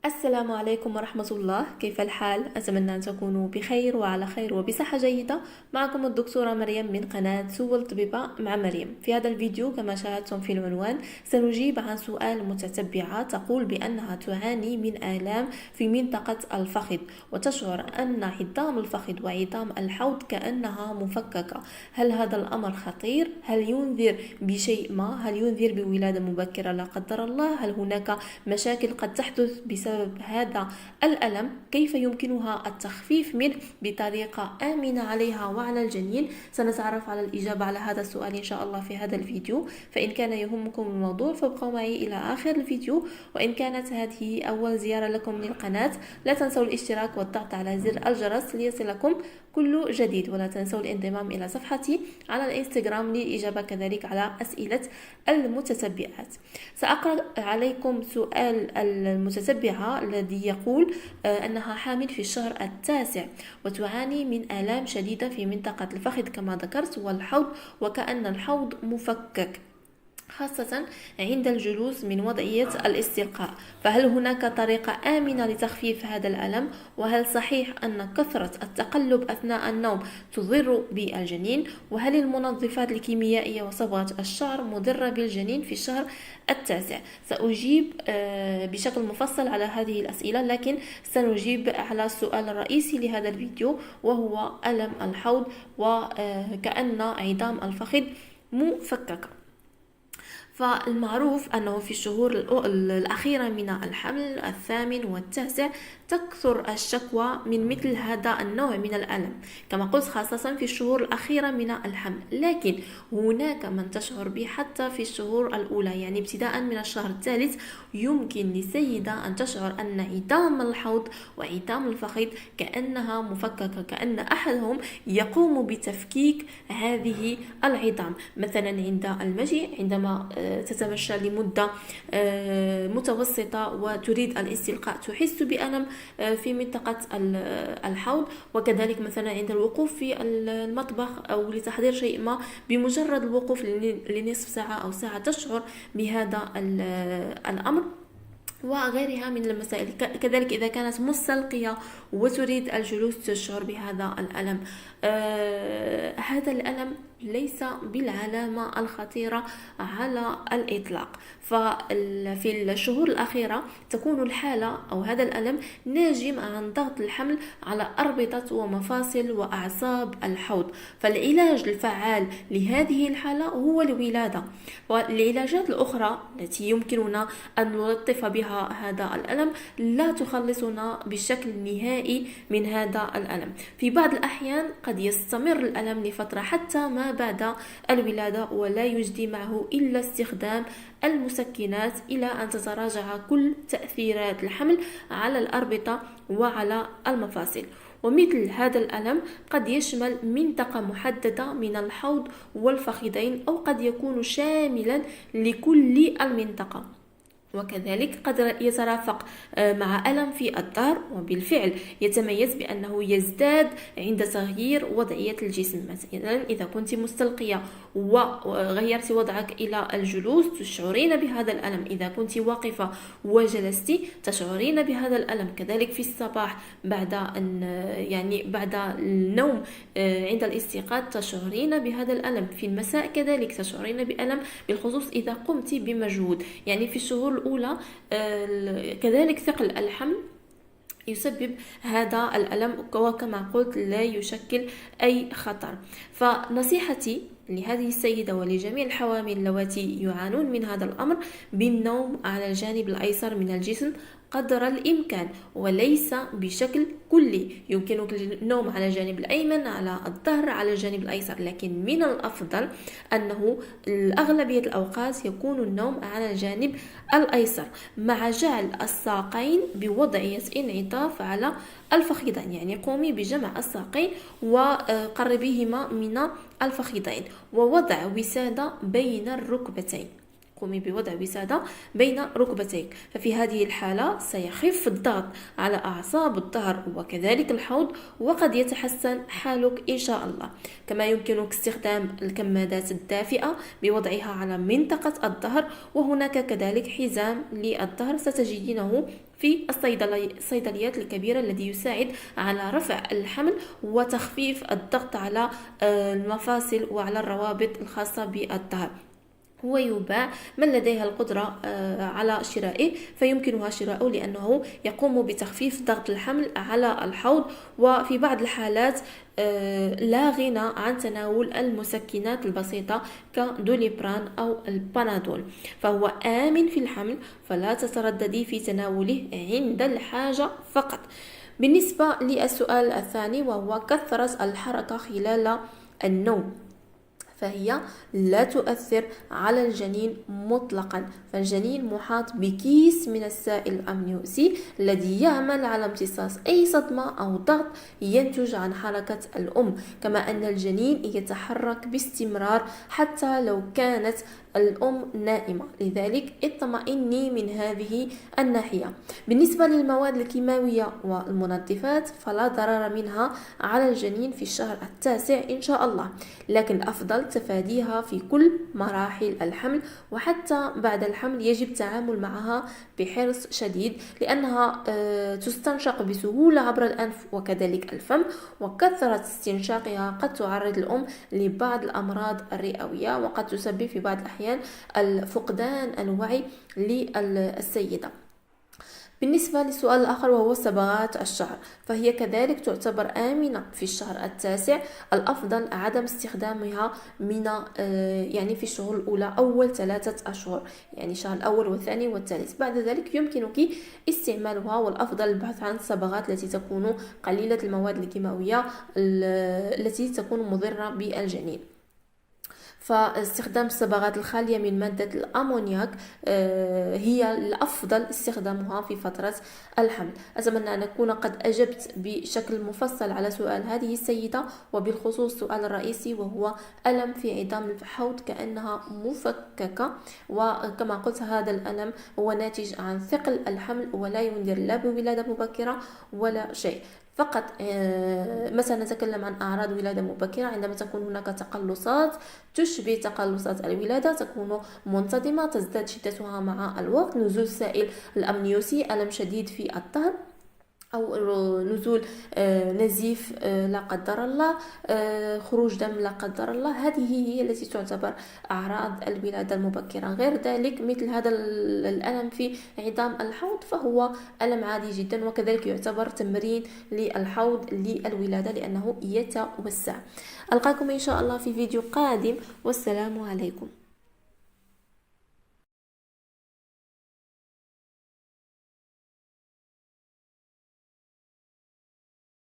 السلام عليكم ورحمة الله، كيف الحال؟ أتمنى أن تكونوا بخير وعلى خير وبصحة جيدة. معكم الدكتورة مريم من قناة سول طبيبة مع مريم. في هذا الفيديو كما شاهدتم في العنوان سنجيب عن سؤال متتبعة تقول بأنها تعاني من آلام في منطقة الفخذ وتشعر أن عظام الفخذ وعظام الحوض كأنها مفككة. هل هذا الأمر خطير؟ هل ينذر بشيء ما؟ هل ينذر بولادة مبكرة لا قدر الله؟ هل هناك مشاكل قد تحدث بسبب هذا الألم؟ كيف يمكنها التخفيف منه بطريقة آمنة عليها وعلى الجنين؟ سنتعرف على الإجابة على هذا السؤال إن شاء الله في هذا الفيديو. فإن كان يهمكم الموضوع فابقوا معي إلى آخر الفيديو، وإن كانت هذه أول زيارة لكم للقناة لا تنسوا الاشتراك والضغط على زر الجرس ليصلكم كل جديد، ولا تنسوا الانضمام إلى صفحتي على الانستغرام للإجابة كذلك على أسئلة المتتبعات. سأقرأ عليكم سؤال المتتبعة الذي يقول أنها حامل في الشهر التاسع وتعاني من آلام شديدة في منطقة الفخذ كما ذكرت والحوض، وكأن الحوض مفكك خاصة عند الجلوس من وضعية الاستلقاء. فهل هناك طريقة آمنة لتخفيف هذا الألم؟ وهل صحيح أن كثرة التقلب أثناء النوم تضر بالجنين؟ وهل المنظفات الكيميائية وصبغة الشعر مضرة بالجنين في الشهر التاسع؟ سأجيب بشكل مفصل على هذه الأسئلة، لكن سنجيب على السؤال الرئيسي لهذا الفيديو وهو ألم الحوض وكأن عظام الفخذ مفككة. فالمعروف أنه في الشهور الأخيرة من الحمل الثامن والتاسع تكثر الشكوى من مثل هذا النوع من الألم كما قلت، خاصة في الشهور الأخيرة من الحمل. لكن هناك من تشعر به حتى في الشهور الأولى، يعني ابتداء من الشهر الثالث يمكن لسيدة أن تشعر أن عظام الحوض وعظام الفخذ كأنها مفككة، كأن أحدهم يقوم بتفكيك هذه العظام. مثلا عند المجيء، عندما تتمشى لمدة متوسطة وتريد الاستلقاء تحس بألم في منطقة الحوض، وكذلك مثلا عند الوقوف في المطبخ أو لتحضير شيء ما، بمجرد الوقوف لنصف ساعة أو ساعة تشعر بهذا الأمر وغيرها من المسائل. كذلك إذا كانت مستلقية وتريد الجلوس تشعر بهذا الألم. هذا الألم ليس بالعلامة الخطيرة على الإطلاق. ففي الشهور الأخيرة تكون الحالة أو هذا الألم ناجم عن ضغط الحمل على أربطة ومفاصل وأعصاب الحوض. فالعلاج الفعال لهذه الحالة هو الولادة، والعلاجات الأخرى التي يمكننا أن نلطف بها هذا الألم لا تخلصنا بشكل نهائي من هذا الألم. في بعض الأحيان قد يستمر الألم لفترة حتى ما بعد الولادة، ولا يجدي معه إلا استخدام المسكنات إلى أن تتراجع كل تأثيرات الحمل على الأربطة وعلى المفاصل. ومثل هذا الألم قد يشمل منطقة محددة من الحوض والفخذين، أو قد يكون شاملا لكل المنطقة، وكذلك قد يترافق مع ألم في الظهر، وبالفعل يتميز بأنه يزداد عند تغيير وضعية الجسم. مثلا إذا كنت مستلقية وغيرت وضعك إلى الجلوس تشعرين بهذا الألم، إذا كنت واقفة وجلست تشعرين بهذا الألم، كذلك في الصباح بعد النوم عند الاستيقاظ تشعرين بهذا الألم، في المساء كذلك تشعرين بألم، بالخصوص إذا قمت بمجهود. يعني في الشهور الأولى كذلك ثقل الحمل يسبب هذا الألم، وكما قلت لا يشكل أي خطر. فنصيحتي لهذه السيدة ولجميع الحوامل اللواتي يعانون من هذا الأمر بالنوم على الجانب الأيسر من الجسم قدر الإمكان، وليس بشكل كلي. يمكنك النوم على الجانب الأيمن، على الظهر، على الجانب الأيسر، لكن من الأفضل أنه الأغلبية الأوقات يكون النوم على الجانب الأيسر، مع جعل الساقين بوضعية انعطاف على الفخذين. يعني قومي بجمع الساقين وقربيهما من الفخذين ووضع وسادة بين الركبتين. تقومي بوضع وسادة بين ركبتيك. ففي هذه الحالة سيخف الضغط على أعصاب الظهر وكذلك الحوض، وقد يتحسن حالك إن شاء الله. كما يمكنك استخدام الكمادات الدافئة بوضعها على منطقة الظهر، وهناك كذلك حزام للظهر ستجدينه في الصيدليات الكبيرة، الذي يساعد على رفع الحمل وتخفيف الضغط على المفاصل وعلى الروابط الخاصة بالظهر. هو يباع، من لديها القدرة على شرائه فيمكنها شراؤه، لأنه يقوم بتخفيف ضغط الحمل على الحوض. وفي بعض الحالات لا غنى عن تناول المسكنات البسيطة كدوليبران أو البانادول، فهو آمن في الحمل، فلا تترددي في تناوله عند الحاجة فقط. بالنسبة للسؤال الثاني وهو كثرة الحركة خلال النوم، فهي لا تؤثر على الجنين مطلقا، فالجنين محاط بكيس من السائل الأمنيوسي الذي يعمل على امتصاص أي صدمة أو ضغط ينتج عن حركة الأم، كما أن الجنين يتحرك باستمرار حتى لو كانت الأم نائمة. لذلك اطمئني من هذه الناحية. بالنسبة للمواد الكيماوية والمنظفات فلا ضرر منها على الجنين في الشهر التاسع إن شاء الله، لكن الأفضل تفاديها في كل مراحل الحمل، وحتى بعد الحمل يجب التعامل معها بحرص شديد، لأنها تستنشق بسهولة عبر الأنف وكذلك الفم، وكثرة استنشاقها قد تعرض الأم لبعض الأمراض الرئوية، وقد تسبب في بعض الأحيان الفقدان الوعي للسيدة. بالنسبة للسؤال الآخر وهو صبغات الشعر، فهي كذلك تعتبر آمنة في الشهر التاسع. الأفضل عدم استخدامها من يعني في الشهور الأولى، أول 3 أشهر، يعني الشهر الأول والثاني والثالث. بعد ذلك يمكنك استعمالها، والأفضل البحث عن الصبغات التي تكون قليلة المواد الكيماوية التي تكون مضرة بالجنين. فاستخدام الصبغات الخالية من مادة الأمونياك هي الأفضل استخدامها في فترة الحمل. أتمنى أن أكون قد أجبت بشكل مفصل على سؤال هذه السيدة، وبالخصوص السؤال الرئيسي وهو ألم في عظام الحوض كأنها مفككة. وكما قلت هذا الألم هو ناتج عن ثقل الحمل، ولا ينذر لا بولادة مبكرة ولا شيء. فقط مثلا نتكلم عن أعراض ولادة مبكرة عندما تكون هناك تقلصات تشبه تقلصات الولادة، تكون منتظمة، تزداد شدتها مع الوقت، نزول سائل الأمنيوسي، ألم شديد في الظهر، أو نزول نزيف لا قدر الله، خروج دم لا قدر الله. هذه هي التي تعتبر أعراض الولادة المبكرة. غير ذلك مثل هذا الألم في عظام الحوض فهو ألم عادي جدا، وكذلك يعتبر تمرين للحوض للولادة لأنه يتوسع. ألقاكم إن شاء الله في فيديو قادم، والسلام عليكم.